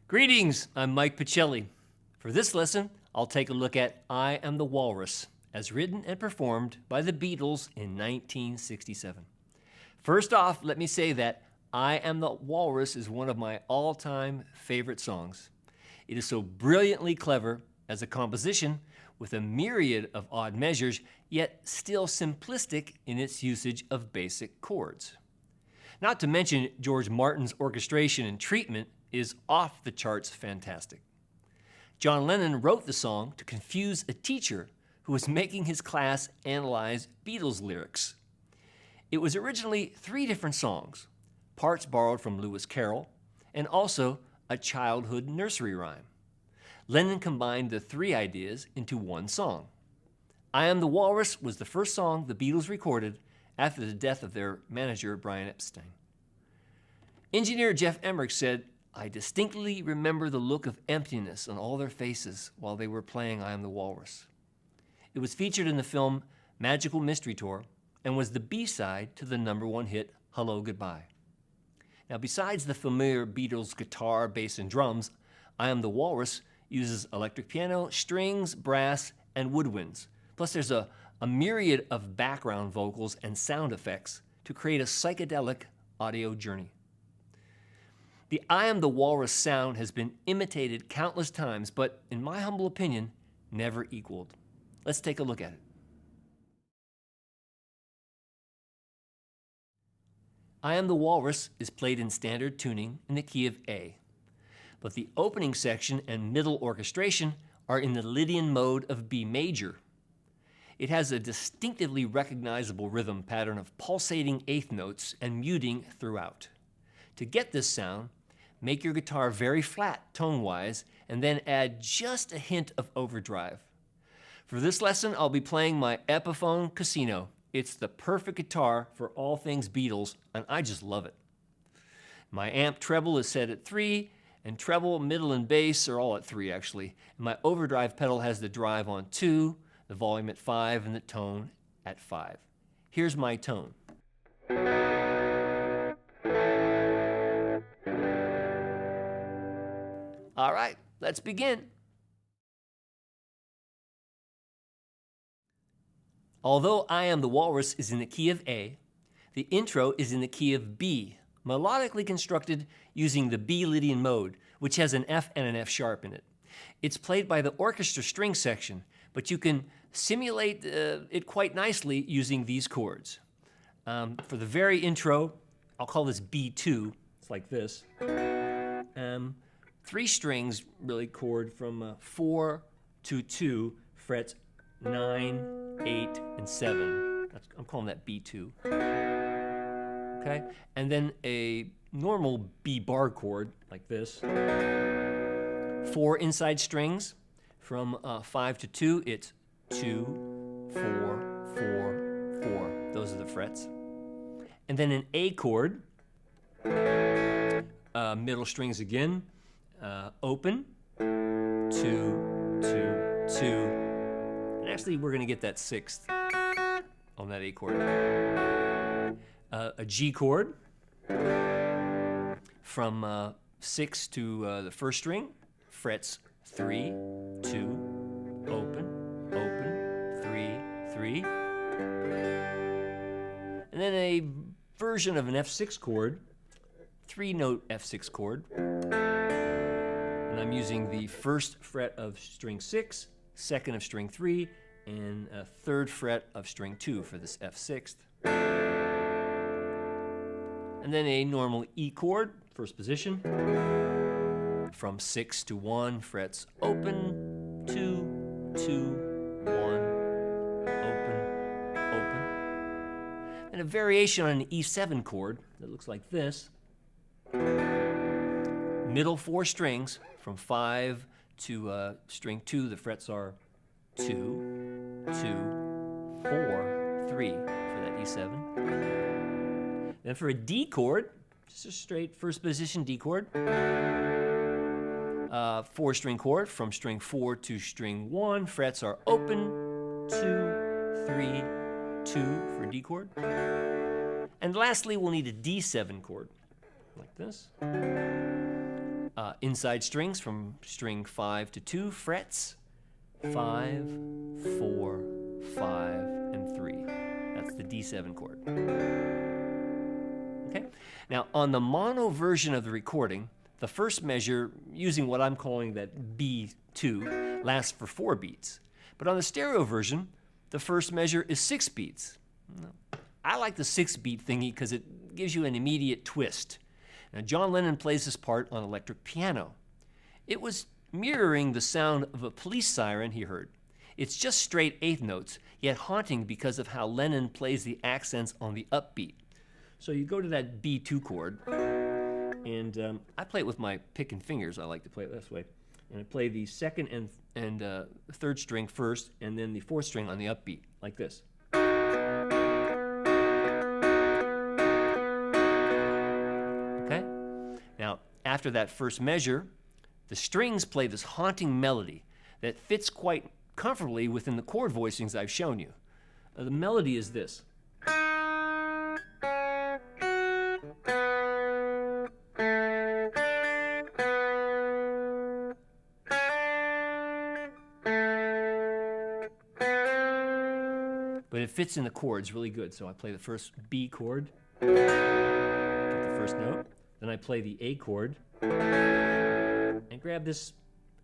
Greetings, I'm Mike Pachelli. For this lesson, I'll take a look at I Am the Walrus, as written and performed by the Beatles in 1967. First off, let me say that I Am the Walrus is one of my all-time favorite songs. It is so brilliantly clever as a composition with a myriad of odd measures, yet still simplistic in its usage of basic chords. Not to mention George Martin's orchestration and treatment is off the charts fantastic. John Lennon wrote the song to confuse a teacher who was making his class analyze Beatles lyrics. It was originally 3 different songs, parts borrowed from Lewis Carroll, and also a childhood nursery rhyme. Lennon combined the 3 ideas into one song. I Am the Walrus was the first song the Beatles recorded after the death of their manager, Brian Epstein. Engineer Jeff Emmerich said, "I distinctly remember the look of emptiness on all their faces while they were playing I Am the Walrus." It was featured in the film Magical Mystery Tour and was the B-side to the #1 hit, Hello, Goodbye. Now, besides the familiar Beatles guitar, bass, and drums, I Am the Walrus uses electric piano, strings, brass, and woodwinds. Plus, there's a myriad of background vocals and sound effects to create a psychedelic audio journey. The I Am the Walrus sound has been imitated countless times, but in my humble opinion, never equaled. Let's take a look at it. I Am the Walrus is played in standard tuning in the key of A, but the opening section and middle orchestration are in the Lydian mode of B major. It has a distinctively recognizable rhythm pattern of pulsating eighth notes and muting throughout. To get this sound, make your guitar very flat tone-wise and then add just a hint of overdrive. For this lesson, I'll be playing my Epiphone Casino. It's the perfect guitar for all things Beatles, and I just love it. My amp treble is set at 3, and treble, middle, and bass are all at 3 actually. And my overdrive pedal has the drive on 2, the volume at 5, and the tone at 5. Here's my tone. All right, let's begin. Although I Am the Walrus is in the key of A, the intro is in the key of B, melodically constructed using the B Lydian mode, which has an F and an F sharp in it. It's played by the orchestra string section, but you can simulate it quite nicely using these chords. For the very intro, I'll call this B2. It's like this. 3 strings really chord from 4 to 2, frets 9, 8, and 7. I'm calling that B2. Okay? And then a normal B bar chord like this. 4 inside strings from 5 to 2, it's 2, 4, 4, 4. Those are the frets. And then an A chord, middle strings again, open, 2, 2, 2. And actually, we're going to get that 6th on that A chord. A G chord from 6 to the first string, frets 3, 2, open, open, 3, 3. And then a version of an F6 chord, 3-note F6 chord. And I'm using the 1st fret of string 6, 2nd of string 3, and a 3rd fret of string 2 for this F6th. And then a normal E chord, first position. From 6 to 1, frets open, 2, 2, 1, open, open. And a variation on an E7 chord that looks like this. Middle 4 strings, from 5 to string 2, the frets are 2, 2, 4, 3 for that E7. Then for a D chord, just a straight first position D chord. 4-string chord from string 4 to string 1, frets are open, 2, 3, 2 for D chord. And lastly, we'll need a D7 chord, like this. Inside strings from string 5 to 2 frets 5, 4, 5, and 3. That's the D7 chord. Okay? Now, on the mono version of the recording, the first measure, using what I'm calling that B2, lasts for 4 beats. But on the stereo version, the first measure is 6 beats. I like the 6-beat thingy because it gives you an immediate twist. Now, John Lennon plays this part on electric piano. It was mirroring the sound of a police siren he heard. It's just straight eighth notes, yet haunting because of how Lennon plays the accents on the upbeat. So you go to that B2 chord, and I play it with my pick and fingers. I like to play it this way. And I play the second and third string first, and then the fourth string on the upbeat, like this. Okay? Now, after that first measure, the strings play this haunting melody that fits quite comfortably within the chord voicings I've shown you. The melody is this. But it fits in the chords really good. So I play the first B chord, get the first note. Then I play the A chord, and grab this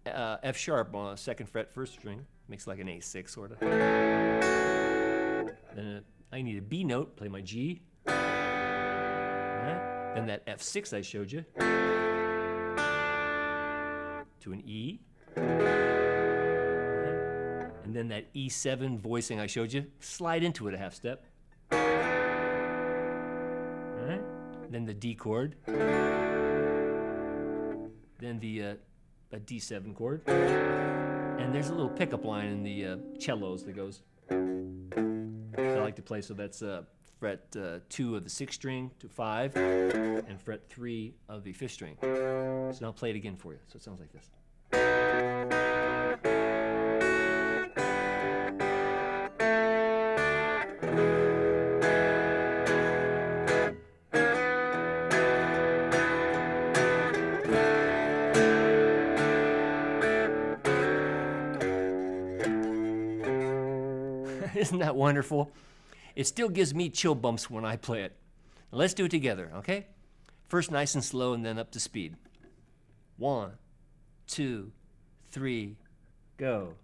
F sharp on a 2nd fret, 1st string. Makes like an A6 sort of. Then I need a B note, play my G. Right. Then that F6 I showed you. To an E. And then that E7 voicing I showed you, slide into it a half step. Right. Then the D chord. Then the a D7 chord. And there's a little pickup line in the cellos that goes. I like to play, so that's fret 2 of the 6th string to 5, and fret 3 of the 5th string. So now I'll play it again for you. So it sounds like this. Isn't that wonderful? It still gives me chill bumps when I play it. Now let's do it together, okay? First nice and slow, and then up to speed. 1, 2, 3, go.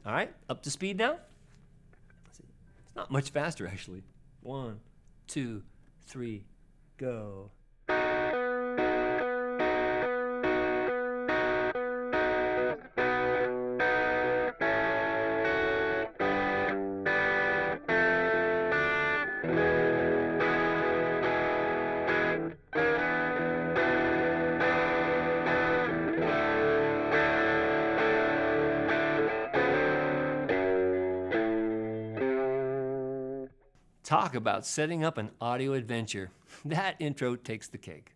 All right, up to speed now. It's not much faster, actually. 1, 2, 3, go. Talk about setting up an audio adventure. That intro takes the cake.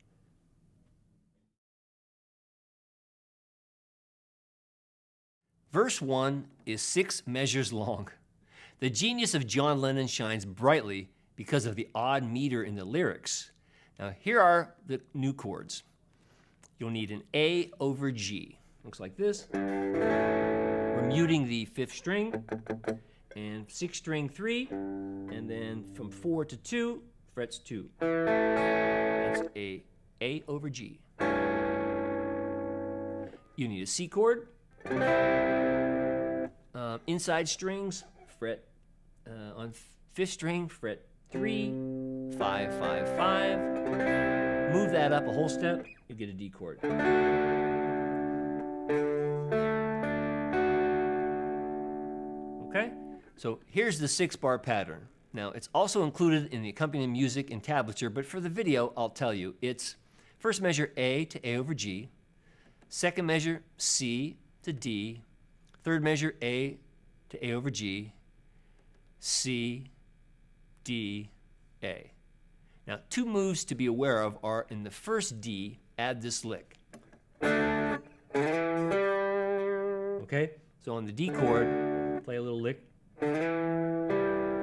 Verse 1 is 6 measures long. The genius of John Lennon shines brightly because of the odd meter in the lyrics. Now, here are the new chords. You'll need an A over G. Looks like this. We're muting the 5th string, and 6th string 3, and then from 4 to 2, frets 2. That's A over G. You need a C chord. Inside strings, fret on 5th string, fret 3, 5, 5, 5. Move that up a whole step, you get a D chord. Okay? So here's the 6-bar pattern. Now, it's also included in the accompanying music and tablature, but for the video, I'll tell you, it's first measure A to A over G, second measure C to D, third measure A to A over G, C, D, A. Now, two moves to be aware of are in the first D, add this lick. Okay? So on the D chord, play a little lick,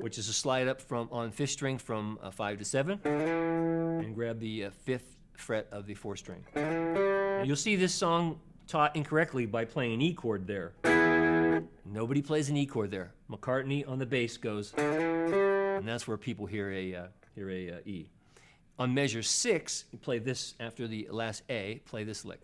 which is a slide up from on fifth string from 5 to 7, and grab the fifth fret of the fourth string. Now, you'll see this song taught incorrectly by playing an E chord there. Nobody plays an E chord there. McCartney on the bass goes, and that's where people hear a E. On measure 6, you play this after the last A, play this lick.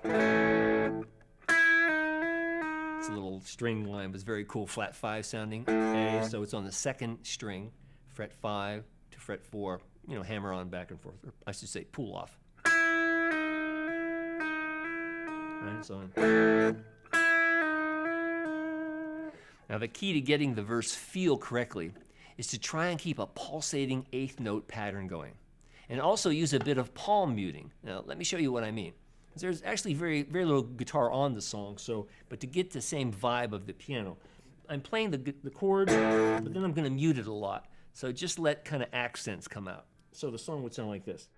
It's a little string line, but it's very cool, flat 5 sounding A, so it's on the second string, fret 5 to fret 4, you know, hammer on back and forth, or I should say pull off. Right, so now the key to getting the verse feel correctly is to try and keep a pulsating eighth note pattern going, and also use a bit of palm muting. Now let me show you what I mean. There's actually very little guitar on the song, but to get the same vibe of the piano, I'm playing the chord, but then I'm going to mute it a lot. So just let kind of accents come out. So the song would sound like this.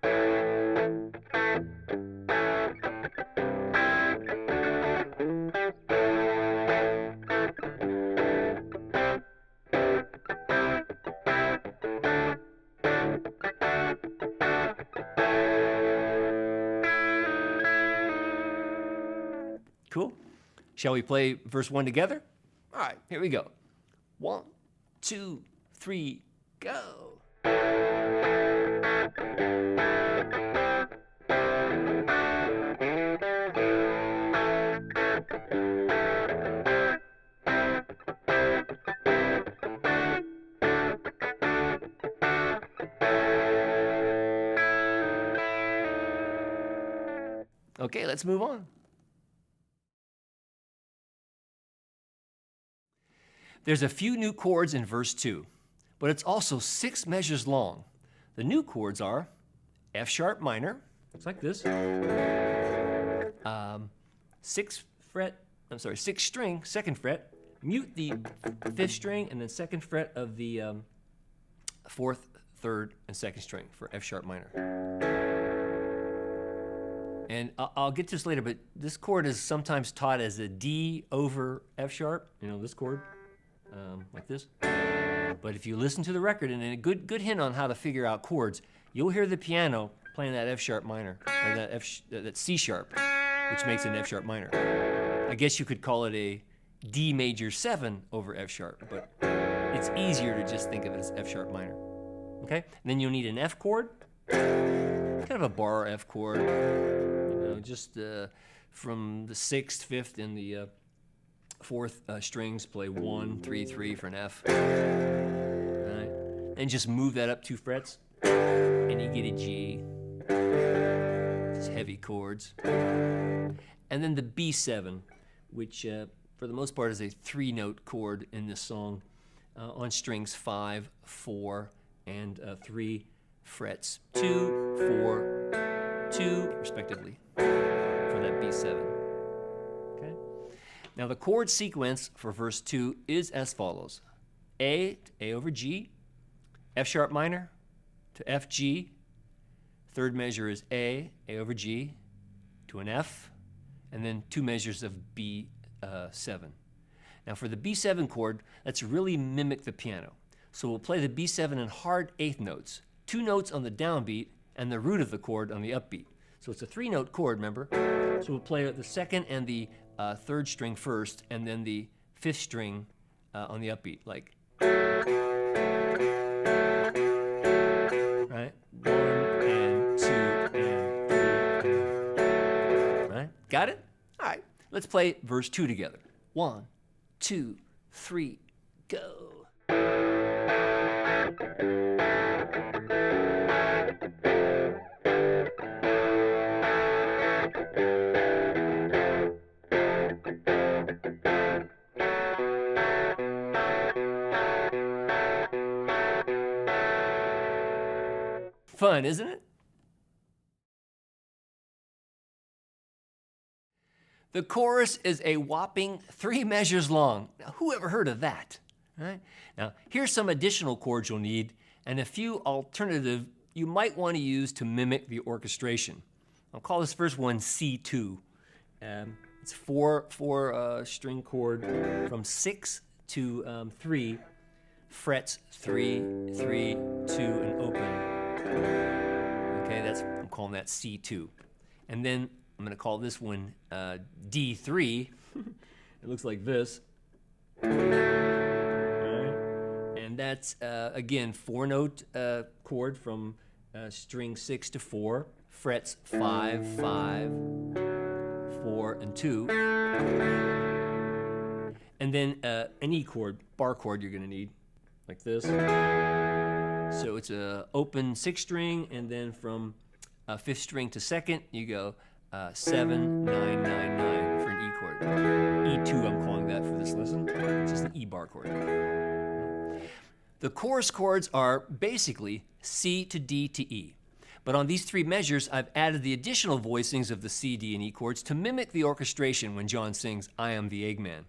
Cool. Shall we play verse 1 together? All right, here we go. 1, 2, 3, go. Okay, let's move on. There's a few new chords in verse 2, but it's also 6 measures long. The new chords are F sharp minor, looks like this, 6 string, second fret, mute the 5th string, and then 2nd fret of the 4th, 3rd, and 2nd string for F sharp minor. And I'll get to this later, but this chord is sometimes taught as a D over F sharp, you know, this chord. Like this. But if you listen to the record, and a good hint on how to figure out chords, you'll hear the piano playing that F sharp minor, or that C sharp, which makes an F sharp minor. I guess you could call it a D major 7 over F sharp, but it's easier to just think of it as F sharp minor. Okay? And then you'll need an F chord, kind of a bar F chord, you know, just from the 6th, 5th, and the 4th strings, play 1, 3, 3 for an F. Right? And just move that up 2 frets, and you get a G. Just heavy chords. And then the B7, which for the most part is a 3-note chord in this song, on strings 5, 4, and 3 frets, 2, 4, 2, respectively, for that B7. Now the chord sequence for verse 2 is as follows. A to A over G, F sharp minor to F G, third measure is A over G to an F, and then 2 measures of B7. Now for the B7 chord, let's really mimic the piano. So we'll play the B7 in hard 8th notes, 2 notes on the downbeat and the root of the chord on the upbeat. So it's a 3-note chord, remember? So we'll play the 2nd and the 3rd string first, and then the 5th string on the upbeat, like. Right? 1 and 2 and 3 and. Right? Got it? All right. Let's play verse 2 together. 1, 2, 3, go. Fun, isn't it? The chorus is a whopping 3 measures long. Now, who ever heard of that? Right? Now, here's some additional chords you'll need and a few alternative you might want to use to mimic the orchestration. I'll call this first one C2. It's four string chord from 6 to 3, frets 3, 3, 2, and open. Okay, I'm calling that C2. And then I'm going to call this one D3. It looks like this. And that's, again, 4-note chord from string 6 to 4, frets 5, 5, 4, and 2. And then an E chord, bar chord you're going to need, like this. So it's an open 6th string, and then from 5th string to 2nd, you go 7, 9, 9, 9 for an E chord. E2, I'm calling that for this lesson. It's just an E bar chord. The chorus chords are basically C to D to E. But on these 3 measures, I've added the additional voicings of the C, D, and E chords to mimic the orchestration when John sings, I Am the Eggman.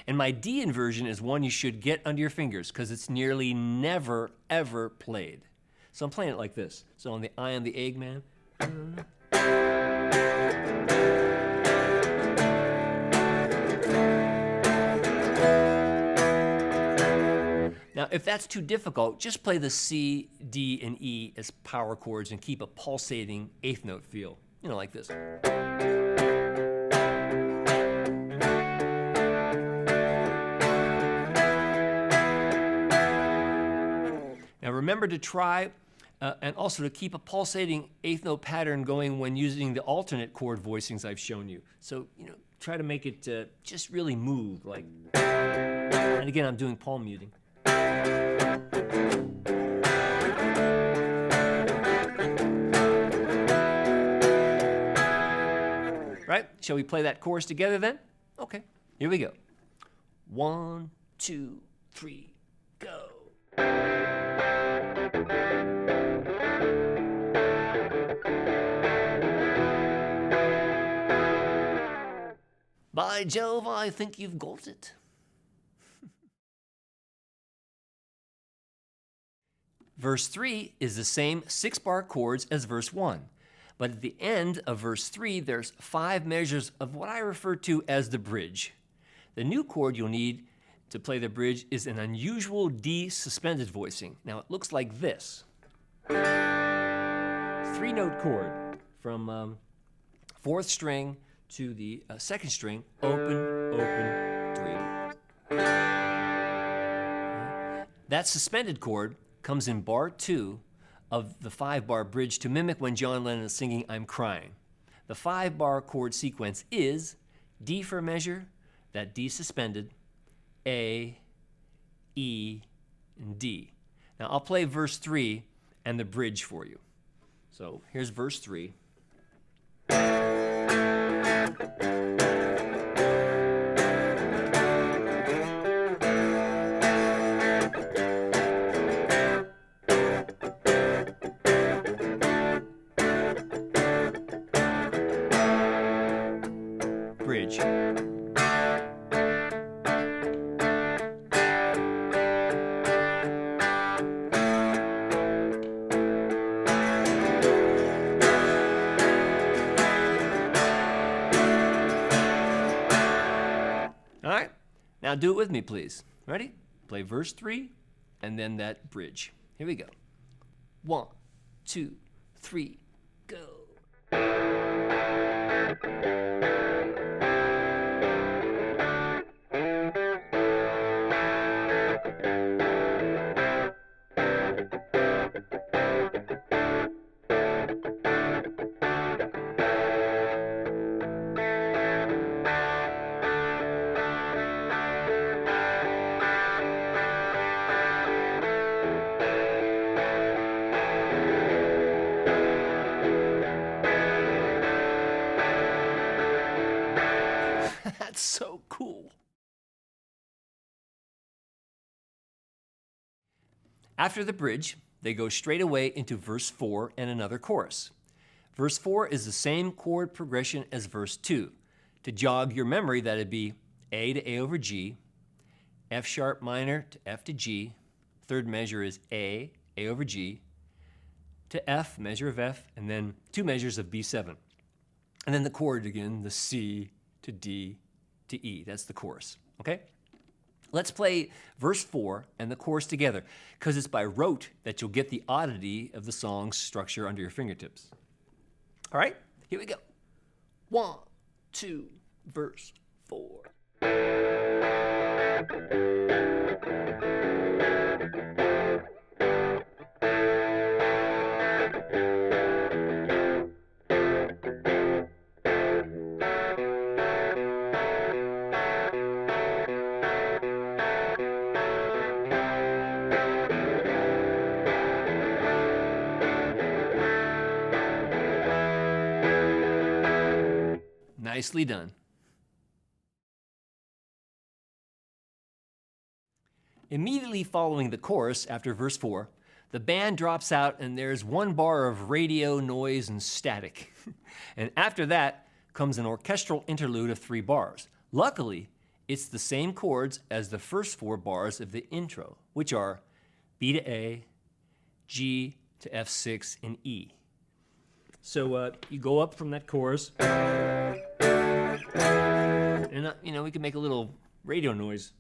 And my D inversion is one you should get under your fingers because it's nearly never, ever played. So I'm playing it like this. So on the I Am the Eggman. Now, if that's too difficult, just play the C, D, and E as power chords and keep a pulsating 8th note feel, like this. Now, remember to try and also to keep a pulsating 8th note pattern going when using the alternate chord voicings I've shown you. So, try to make it just really move, like, and again, I'm doing palm muting. Right? Shall we play that chorus together then? Okay, here we go. 1, 2, 3, go. By Jove, I think you've got it. Verse 3 is the same 6-bar chords as verse 1, but at the end of verse 3, there's 5 measures of what I refer to as the bridge. The new chord you'll need to play the bridge is an unusual D suspended voicing. Now, it looks like this. 3-note chord from 4th string to the 2nd string, open, open, 3. That suspended chord comes in bar 2 of the 5-bar bridge to mimic when John Lennon is singing I'm Crying. The 5-bar chord sequence is D for a measure, that D suspended, A, E, and D. Now I'll play verse 3 and the bridge for you. So here's verse 3. Bridge. All right, now do it with me, please. Ready? Play verse 3 and then that bridge. Here we go. 1, 2, 3, go. That's so cool. After the bridge, they go straight away into verse 4 and another chorus. Verse 4 is the same chord progression as verse 2. To jog your memory, that'd be A to A over G, F sharp minor to F to G, third measure is A over G, to F, measure of F, and then 2 measures of B7. And then the chord again, the C to D to E. That's the chorus, okay? Let's play verse 4 and the chorus together, because it's by rote that you'll get the oddity of the song's structure under your fingertips. All right, here we go. 1, 2, verse 4. Nicely done. Immediately following the chorus, after verse 4, the band drops out and there's 1 bar of radio noise and static. And after that comes an orchestral interlude of 3 bars. Luckily, it's the same chords as the first 4 bars of the intro, which are B to A, G to F6, and E. So you go up from that chorus, and we can make a little radio noise,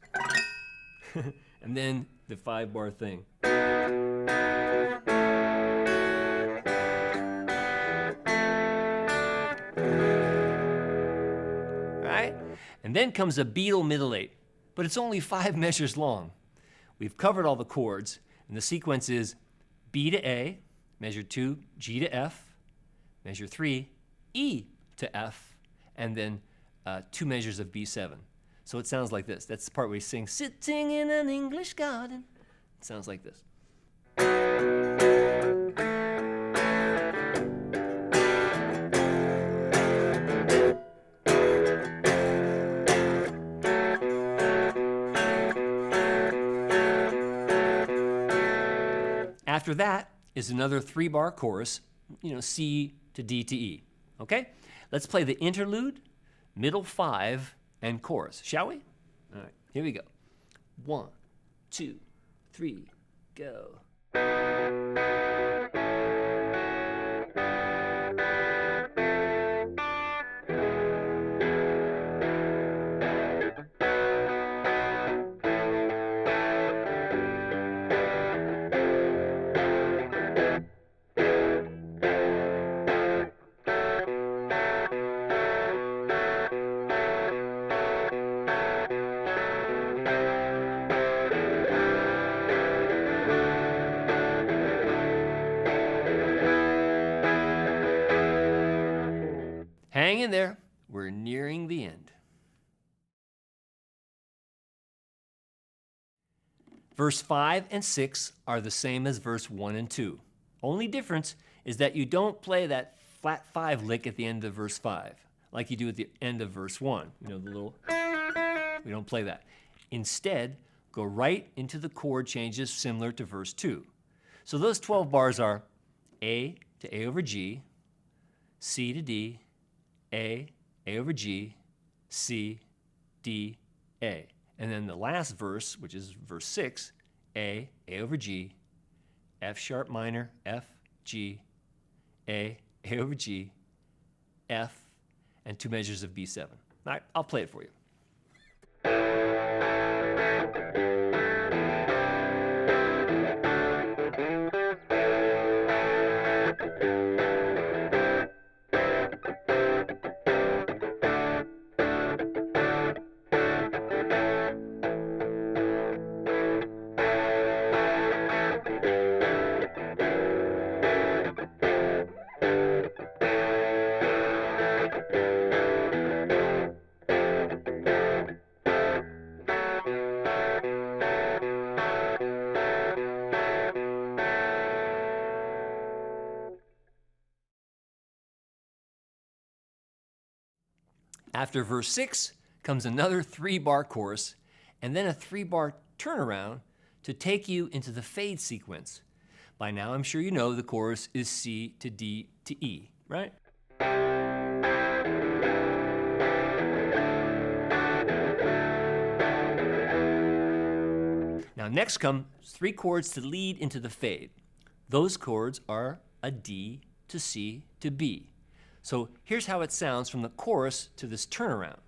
and then the 5-bar thing. All right, and then comes a Beatle middle 8, but it's only 5 measures long. We've covered all the chords, and the sequence is B to A, measure 2, G to F, measure 3, E to F, and then 2 measures of B7. So it sounds like this. That's the part where he sings, "Sitting in an English garden." It sounds like this. After that is another 3-bar chorus, C to D to E, okay? Let's play the interlude, middle 5, and chorus, shall we? All right, here we go. 1, 2, 3, go. Hang in there, we're nearing the end. Verse 5 and 6 are the same as verse 1 and 2. Only difference is that you don't play that flat 5 lick at the end of verse 5, like you do at the end of verse 1. We don't play that. Instead, go right into the chord changes similar to verse 2. So those 12 bars are A to A over G, C to D, A over G, C, D, A. And then the last verse, which is verse 6, A over G, F sharp minor, F, G, A over G, F, and 2 measures of B7. All right, I'll play it for you. After verse 6 comes another 3-bar chorus, and then a 3-bar turnaround to take you into the fade sequence. By now, I'm sure you know the chorus is C to D to E, right? Now next come 3 chords to lead into the fade. Those chords are a D to C to B. So here's how it sounds from the chorus to this turnaround.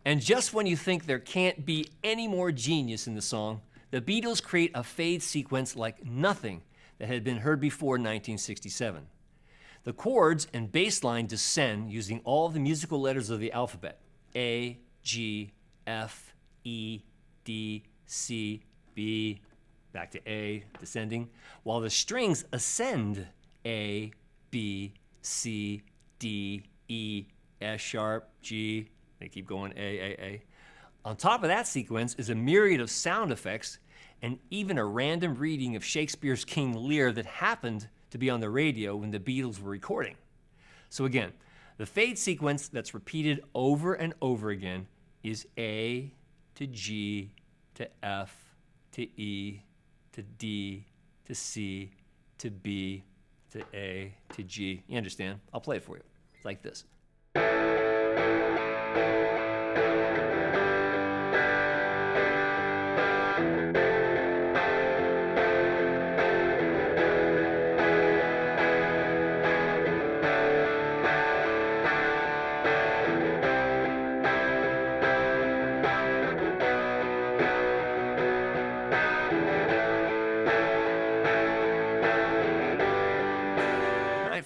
And just when you think there can't be any more genius in the song, the Beatles create a fade sequence like nothing that had been heard before 1967. The chords and bass line descend using all the musical letters of the alphabet: A, G, F, E, D, C, B, back to A, descending, while the strings ascend: A, B, C, D, E, F sharp, G. They keep going A. On top of that sequence is a myriad of sound effects and even a random reading of Shakespeare's King Lear that happened to be on the radio when the Beatles were recording. So again, the fade sequence that's repeated over and over again is A to G to F to E to D to C to B to A to G. You understand? I'll play it for you. It's like this.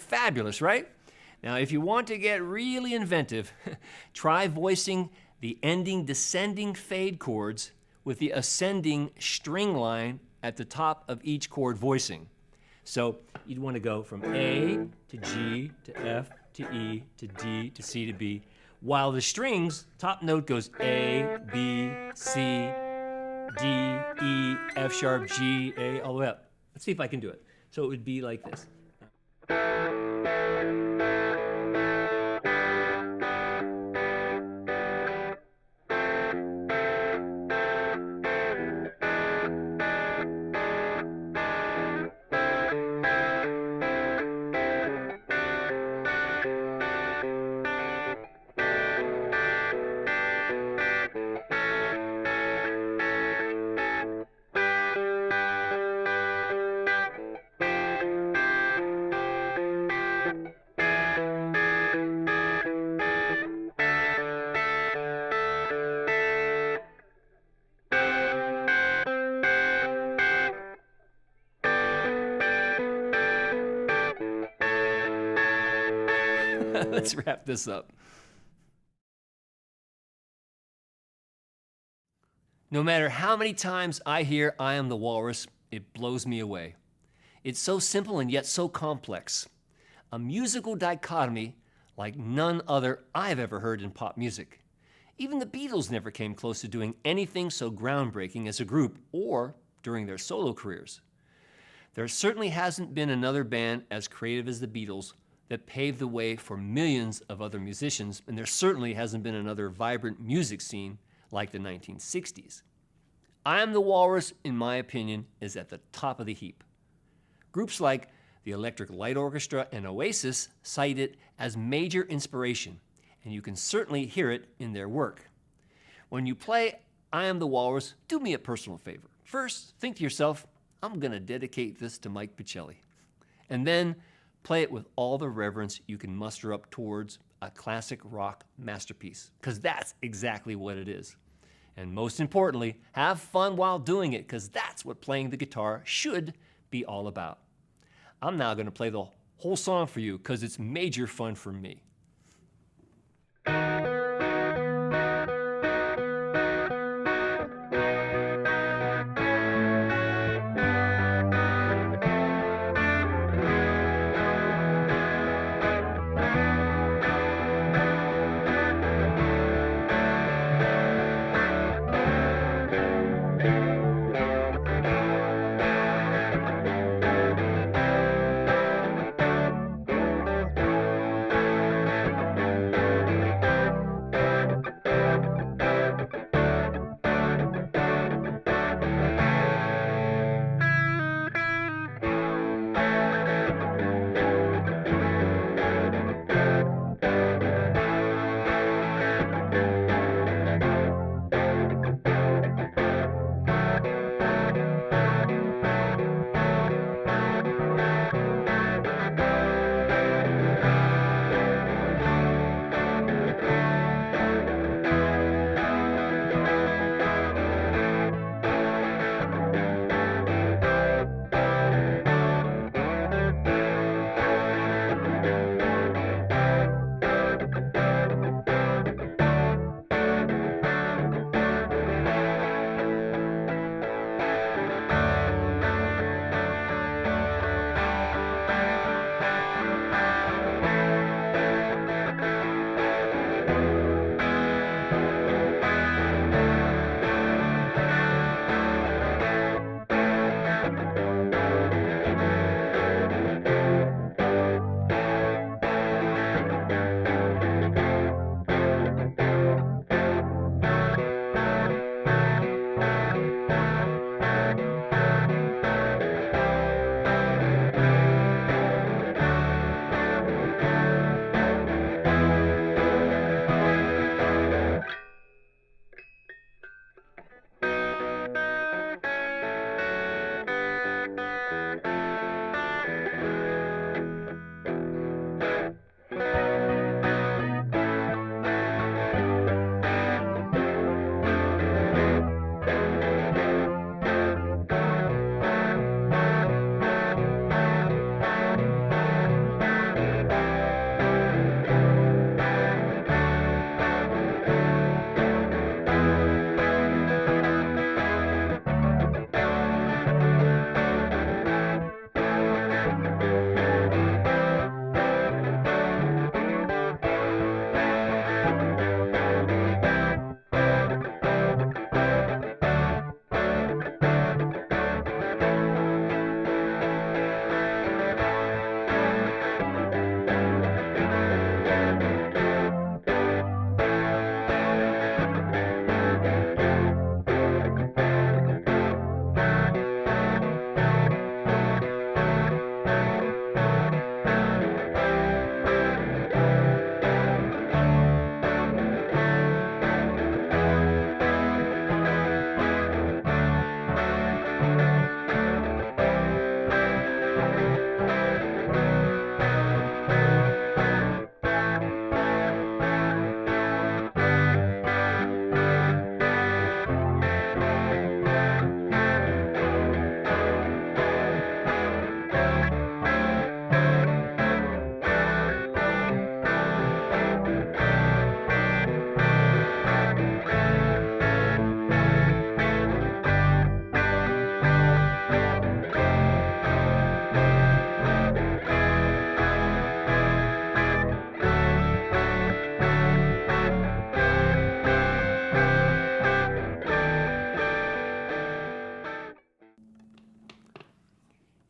Fabulous, right? Now, if you want to get really inventive, try voicing the ending descending fade chords with the ascending string line at the top of each chord voicing. So you'd want to go from A to G to F to E to D to C to B, while the strings, top note goes A, B, C, D, E, F sharp, G, A, all the way up. Let's see if I can do it. So it would be like this. Let's wrap this up. No matter how many times I hear I Am the Walrus, it blows me away. It's so simple and yet so complex. A musical dichotomy like none other I've ever heard in pop music. Even the Beatles never came close to doing anything so groundbreaking as a group or during their solo careers. There certainly hasn't been another band as creative as the Beatles that paved the way for millions of other musicians, and there certainly hasn't been another vibrant music scene like the 1960s. I Am the Walrus, in my opinion, is at the top of the heap. Groups like the Electric Light Orchestra and Oasis cite it as major inspiration, and you can certainly hear it in their work. When you play I Am the Walrus, do me a personal favor. First, think to yourself, I'm going to dedicate this to Mike Pachelli. And then play it with all the reverence you can muster up towards a classic rock masterpiece, because that's exactly what it is. And most importantly, have fun while doing it, because that's what playing the guitar should be all about. I'm now going to play the whole song for you, because it's major fun for me.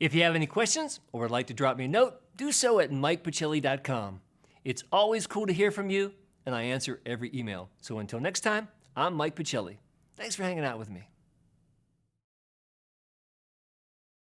If you have any questions or would like to drop me a note, do so at mikepachelli.com. It's always cool to hear from you, and I answer every email. So until next time, I'm Mike Pachelli. Thanks for hanging out with me.